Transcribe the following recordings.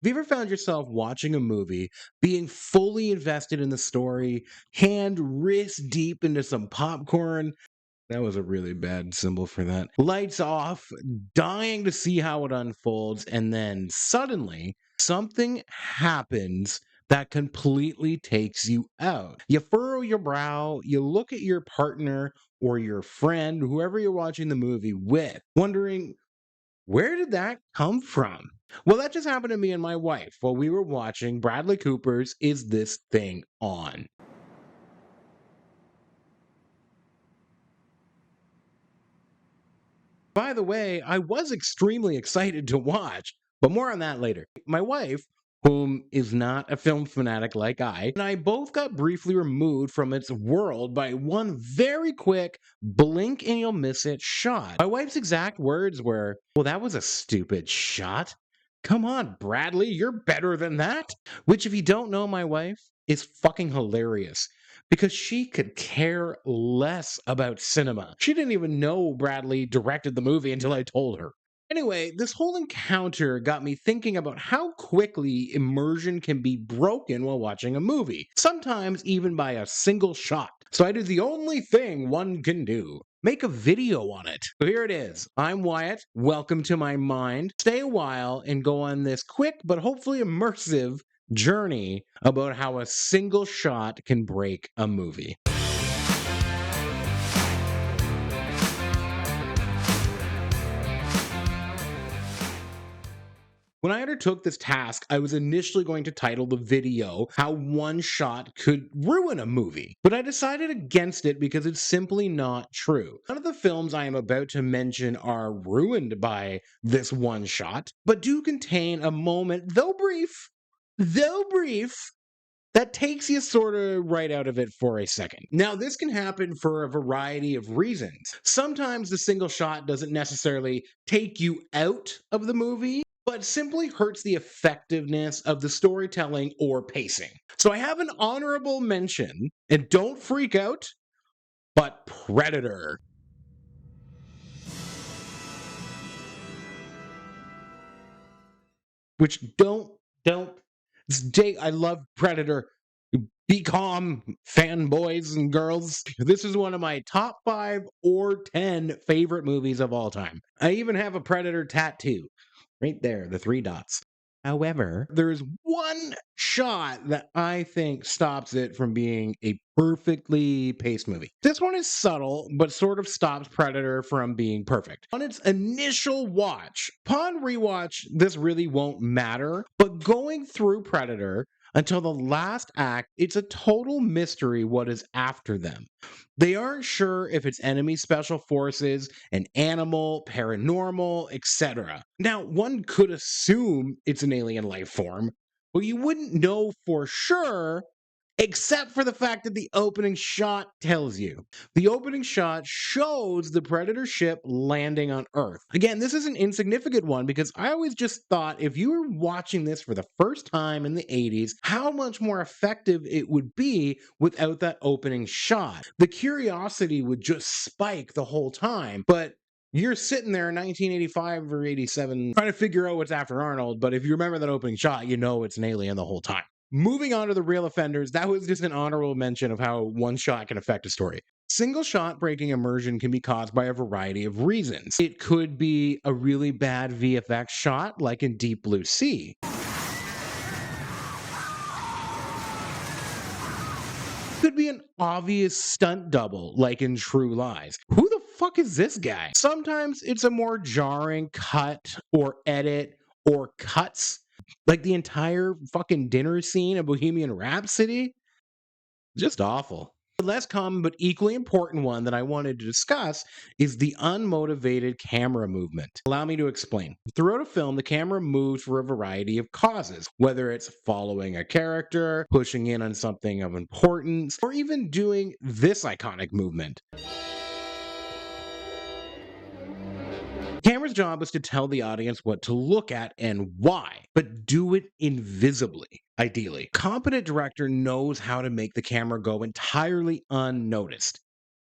Have you ever found yourself watching a movie, being fully invested in the story, hand wrist deep into some popcorn? That was a really bad symbol for that. Lights off, dying to see how it unfolds, and then suddenly something happens that completely takes you out. You furrow your brow, you look at your partner or your friend, whoever you're watching the movie with, wondering, where did that come from? Well, that just happened to me and my wife while we were watching Bradley Cooper's Is This Thing On? By the way, I was extremely excited to watch, but more on that later. My wife, whom is not a film fanatic like I, and I both got briefly removed from its world by one very quick blink and you'll miss it shot. My wife's exact words were, "Well, that was a stupid shot. Come on, Bradley, you're better than that." Which, if you don't know my wife, is fucking hilarious because she could care less about cinema. She didn't even know Bradley directed the movie until I told her. Anyway, this whole encounter got me thinking about how quickly immersion can be broken while watching a movie, sometimes even by a single shot. So I did the only thing one can do. Make a video on it. So here it is. I'm Wyatt. Welcome to my mind. Stay a while and go on this quick but hopefully immersive journey about how a single shot can break a movie. When I undertook this task, I was initially going to title the video How One Shot Could Ruin a Movie, but I decided against it because it's simply not true. None of the films I am about to mention are ruined by this one shot, but do contain a moment, though brief, that takes you sort of right out of it for a second. Now, this can happen for a variety of reasons. Sometimes the single shot doesn't necessarily take you out of the movie, but simply hurts the effectiveness of the storytelling or pacing. So I have an honorable mention, and don't freak out, but Predator. Which don't. I love Predator. Be calm, fanboys and girls. This is one of my top 5 or 10 favorite movies of all time. I even have a Predator tattoo. Right there, the 3 dots. However, there's one shot that I think stops it from being a perfectly paced movie. This one is subtle, but sort of stops Predator from being perfect. On its initial watch, upon rewatch, this really won't matter, but going through Predator until the last act, it's a total mystery what is after them. They aren't sure if it's enemy special forces, an animal, paranormal, etc. Now, one could assume it's an alien life form, but you wouldn't know for sure except for the fact that the opening shot tells you. The opening shot shows the Predator ship landing on Earth. Again, this is an insignificant one because I always just thought if you were watching this for the first time in the 80s, how much more effective it would be without that opening shot. The curiosity would just spike the whole time, but you're sitting there in 1985 or 87 trying to figure out what's after Arnold, but if you remember that opening shot, you know it's an alien the whole time. Moving on to the real offenders, that was just an honorable mention of how one shot can affect a story. Single shot breaking immersion can be caused by a variety of reasons. It could be a really bad VFX shot, like in Deep Blue Sea. Could be an obvious stunt double, like in True Lies. Who the fuck is this guy? Sometimes it's a more jarring cut or edit or cuts, like the entire fucking dinner scene of Bohemian Rhapsody. Just awful. The less common but equally important one that I wanted to discuss is the unmotivated camera movement. Allow me to explain. Throughout a film, the camera moves for a variety of causes, whether it's following a character, pushing in on something of importance, or even doing this iconic movement. Camera's job is to tell the audience what to look at and why, but do it invisibly, ideally. Competent director knows how to make the camera go entirely unnoticed.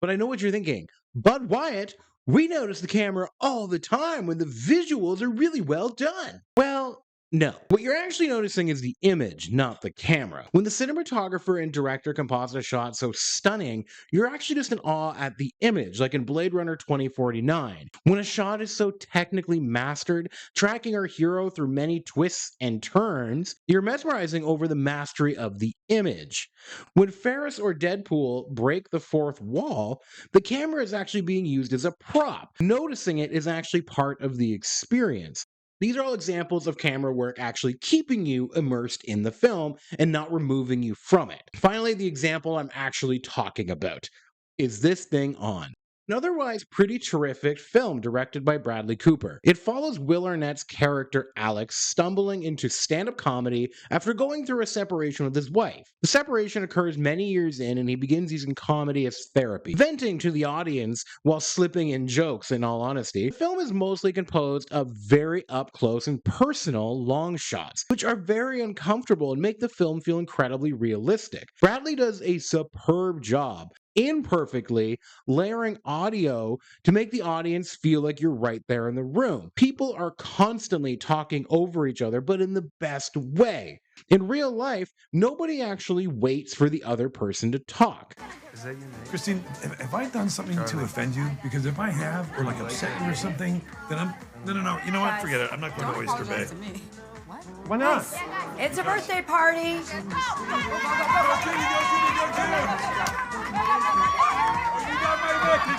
But I know what you're thinking. But Wyatt, we notice the camera all the time when the visuals are really well done. Well, No. What you're actually noticing is the image, not the camera. When the cinematographer and director composite a shot so stunning, you're actually just in awe at the image, like in Blade Runner 2049. When a shot is so technically mastered, tracking our hero through many twists and turns, you're mesmerizing over the mastery of the image. When Ferris or Deadpool break the fourth wall, the camera is actually being used as a prop. Noticing it is actually part of the experience. These are all examples of camera work actually keeping you immersed in the film and not removing you from it. Finally, the example I'm actually talking about. Is this thing on? An otherwise pretty terrific film directed by Bradley Cooper. It follows Will Arnett's character Alex stumbling into stand-up comedy after going through a separation with his wife. The separation occurs many years in, and he begins using comedy as therapy, venting to the audience while slipping in jokes. In all honesty, the film is mostly composed of very up-close and personal long shots, which are very uncomfortable and make the film feel incredibly realistic. Bradley does a superb job, imperfectly, layering audio to make the audience feel like you're right there in the room. People are constantly talking over each other, but in the best way. In real life, nobody actually waits for the other person to talk. Is that your name? Christine, have I done something to offend you? Because if I have, or like upset you or something, then I'm. No. You know what? Forget it. I'm not going to Oyster Bay. To me. What? Why not? It's a birthday party.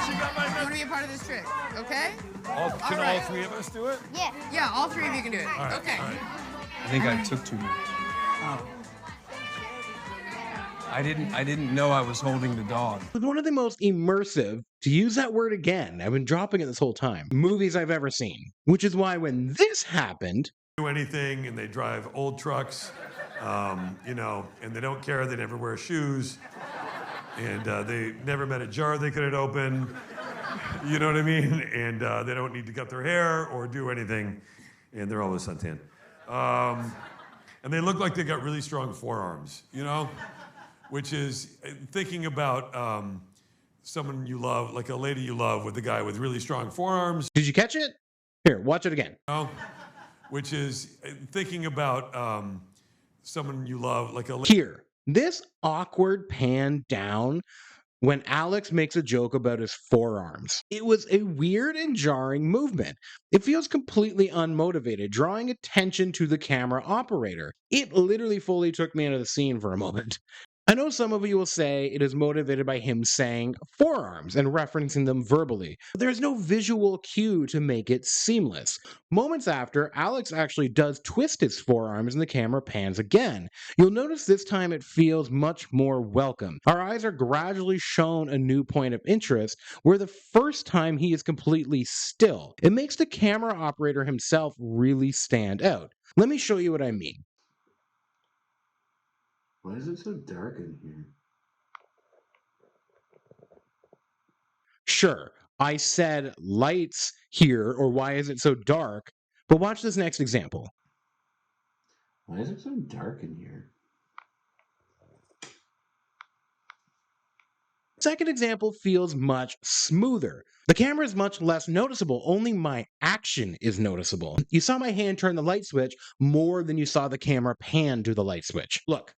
She got my You want to be a part of this trick, okay? Can all three of us do it? Yeah. Yeah, all three of you can do it. All right, Okay. all right. I think I took too much. I didn't know I was holding the dog. It's one of the most immersive, to use that word again, I've been dropping it this whole time, movies I've ever seen. Which is why when this happened, Do anything, and they drive old trucks, and they don't care. They never wear shoes, and they never met a jar they couldn't open. You know what I mean? And they don't need to cut their hair or do anything, and they're always suntan. And they look like they got really strong forearms, which is thinking about someone you love, like a lady you love, with a guy with really strong forearms. did you catch it? Here, watch it again. Which is thinking about someone you love, like a Here, this awkward pan down when Alex makes a joke about his forearms. It was a weird and jarring movement. It feels completely unmotivated, drawing attention to the camera operator. It literally fully took me out of the scene for a moment. I know some of you will say it is motivated by him saying forearms and referencing them verbally, but there's no visual cue to make it seamless. Moments after, Alex actually does twist his forearms and the camera pans again. You'll notice this time it feels much more welcome. Our eyes are gradually shown a new point of interest, where the first time he is completely still. It makes the camera operator himself really stand out. Let me show you what I mean. Why is it so dark in here? Sure, I said lights here, or why is it so dark? But watch this next example. Why is it so dark in here? Second example feels much smoother. The camera is much less noticeable, only my action is noticeable. You saw my hand turn the light switch more than you saw the camera pan to the light switch. Look,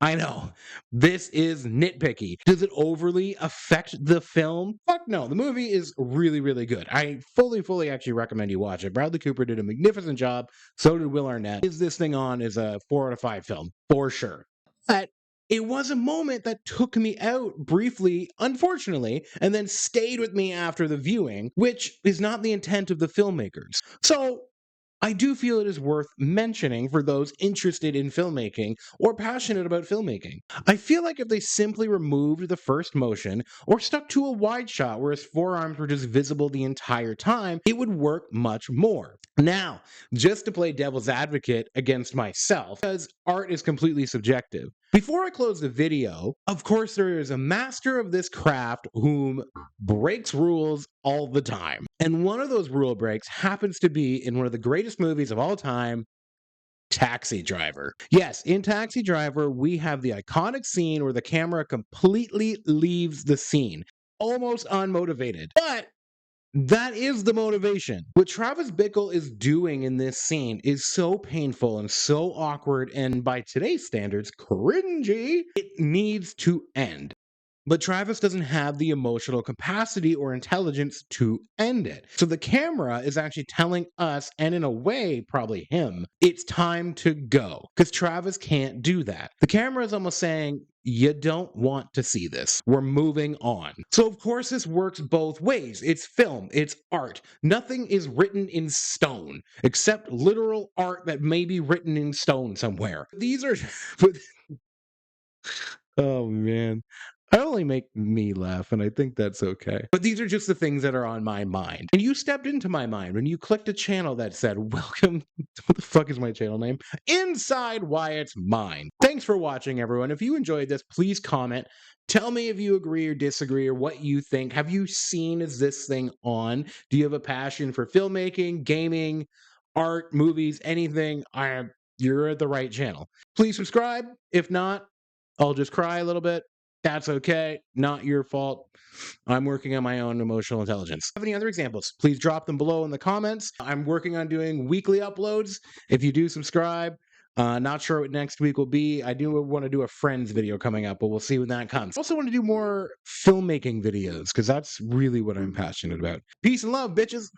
I know, this is nitpicky. Does it overly affect the film? Fuck no, the movie is really, really good. I fully actually recommend you watch it. Bradley Cooper did a magnificent job, so did Will Arnett. Is This Thing On is a 4 out of 5 film, for sure. But it was a moment that took me out briefly, unfortunately, and then stayed with me after the viewing, which is not the intent of the filmmakers. So, I do feel it is worth mentioning for those interested in filmmaking or passionate about filmmaking. I feel like if they simply removed the first motion or stuck to a wide shot where his forearms were just visible the entire time, it would work much more. Now, just to play devil's advocate against myself, because art is completely subjective. Before I close the video, of course, there is a master of this craft whom breaks rules all the time. And one of those rule breaks happens to be in one of the greatest movies of all time, Taxi Driver. Yes, in Taxi Driver, we have the iconic scene where the camera completely leaves the scene, almost unmotivated. But That is the motivation. What Travis Bickle is doing in this scene is so painful and so awkward and, by today's standards, cringy. It needs to end. But Travis doesn't have the emotional capacity or intelligence to end it. So the camera is actually telling us, and in a way, probably him, it's time to go. Because Travis can't do that. The camera is almost saying, you don't want to see this. We're moving on. So, of course, this works both ways. It's film, it's art. Nothing is written in stone, except literal art that may be written in stone somewhere. These are. Oh man. I only make me laugh, and I think that's okay. But these are just the things that are on my mind. And you stepped into my mind when you clicked a channel that said, welcome, what the fuck is my channel name? Inside Wyatt's Mind. Thanks for watching, everyone. If you enjoyed this, please comment. Tell me if you agree or disagree or what you think. Have you seen Is This Thing On? Do you have a passion for filmmaking, gaming, art, movies, anything? You're at the right channel. Please subscribe. If not, I'll just cry a little bit. That's okay. Not your fault. I'm working on my own emotional intelligence. If you have any other examples, please drop them below in the comments. I'm working on doing weekly uploads. If you do subscribe, not sure what next week will be. I do want to do a Friends video coming up, but we'll see when that comes. I also want to do more filmmaking videos because that's really what I'm passionate about. Peace and love, bitches.